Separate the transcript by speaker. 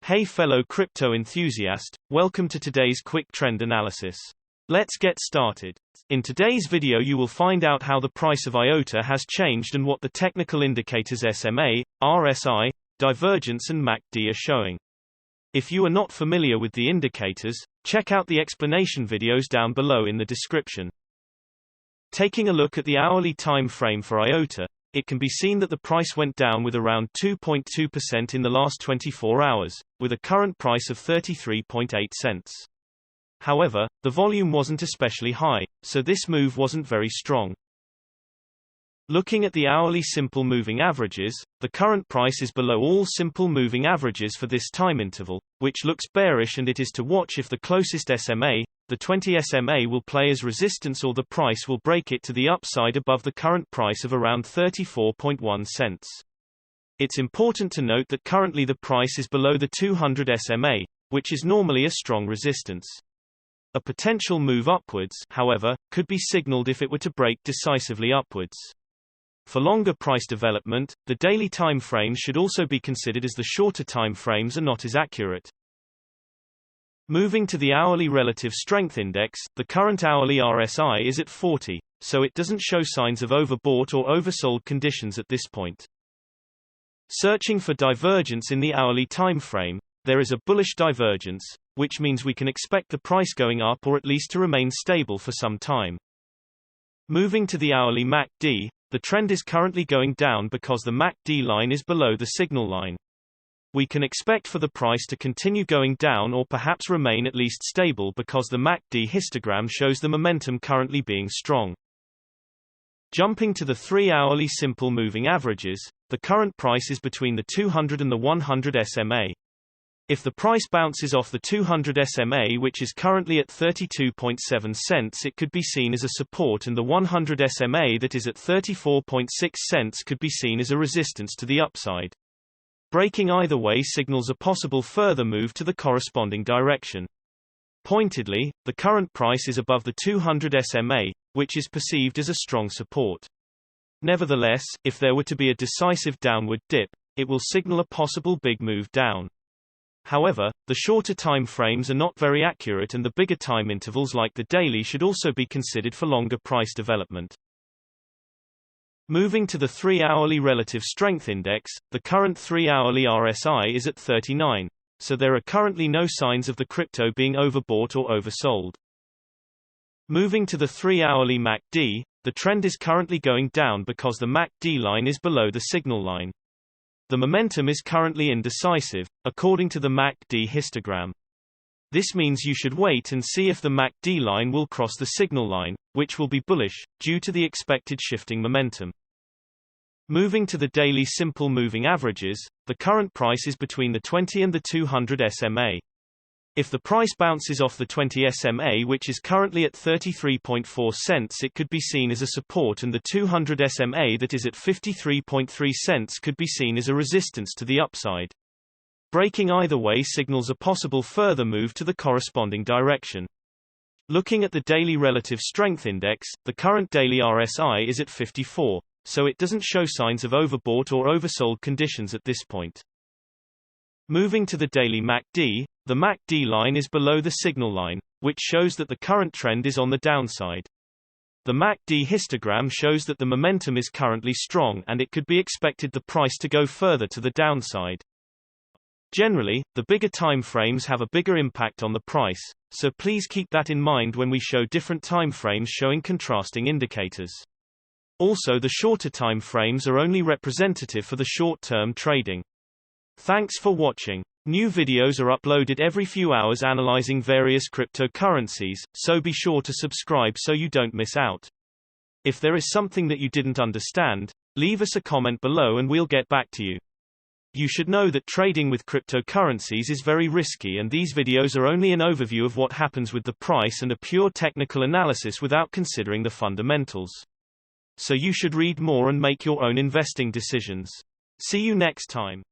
Speaker 1: Hey fellow crypto enthusiast, welcome to today's quick trend analysis. Let's get started. In today's video you will find out how the price of IOTA has changed and what the technical indicators SMA, RSI, divergence and MACD are showing. If you are not familiar with the indicators, check out the explanation videos down below in the description. Taking a look at the hourly time frame for IOTA, it can be seen that the price went down with around 2.2% in the last 24 hours, with a current price of 33.8 cents. However, the volume wasn't especially high, so this move wasn't very strong. Looking at the hourly simple moving averages, the current price is below all simple moving averages for this time interval, which looks bearish, and it is to watch if the closest SMA, the 20 SMA, will play as resistance or the price will break it to the upside above the current price of around 34.1 cents. It's important to note that currently the price is below the 200 SMA, which is normally a strong resistance. A potential move upwards, however, could be signaled if it were to break decisively upwards. For longer price development, the daily time frames should also be considered, as the shorter time frames are not as accurate. Moving to the hourly relative strength index, the current hourly RSI is at 40, so it doesn't show signs of overbought or oversold conditions at this point. Searching for divergence in the hourly time frame, there is a bullish divergence, which means we can expect the price going up or at least to remain stable for some time. Moving to the hourly MACD, the trend is currently going down because the MACD line is below the signal line. We can expect for the price to continue going down or perhaps remain at least stable because the MACD histogram shows the momentum currently being strong. Jumping to the 3-hourly simple moving averages, the current price is between the 200 and the 100 SMA. If the price bounces off the 200 SMA, which is currently at 32.7 cents, it could be seen as a support, and the 100 SMA, that is at 34.6 cents, could be seen as a resistance to the upside. Breaking either way signals a possible further move to the corresponding direction. Pointedly, the current price is above the 200 SMA, which is perceived as a strong support. Nevertheless, if there were to be a decisive downward dip, it will signal a possible big move down. However, the shorter time frames are not very accurate, and the bigger time intervals like the daily should also be considered for longer price development. Moving to the 3-hourly relative strength index, the current 3-hourly RSI is at 39, so there are currently no signs of the crypto being overbought or oversold. Moving to the 3-hourly MACD, the trend is currently going down because the MACD line is below the signal line. The momentum is currently indecisive, according to the MACD histogram. This means you should wait and see if the MACD line will cross the signal line, which will be bullish, due to the expected shifting momentum. Moving to the daily simple moving averages, the current price is between the 20 and the 200 SMA. If the price bounces off the 20 SMA, which is currently at 33.4 cents, it could be seen as a support, and the 200 SMA, that is at 53.3 cents, could be seen as a resistance to the upside. Breaking either way signals a possible further move to the corresponding direction. Looking at the daily relative strength index, the current daily RSI is at 54, so it doesn't show signs of overbought or oversold conditions at this point. Moving to the daily MACD, the MACD line is below the signal line, which shows that the current trend is on the downside. The MACD histogram shows that the momentum is currently strong, and it could be expected the price to go further to the downside. Generally, the bigger time frames have a bigger impact on the price, so please keep that in mind when we show different time frames showing contrasting indicators. Also, the shorter time frames are only representative for the short-term trading. Thanks for watching. New videos are uploaded every few hours analyzing various cryptocurrencies, so be sure to subscribe so you don't miss out. If there is something that you didn't understand, leave us a comment below and we'll get back to you. You should know that trading with cryptocurrencies is very risky, and these videos are only an overview of what happens with the price and a pure technical analysis without considering the fundamentals. So you should read more and make your own investing decisions. See you next time.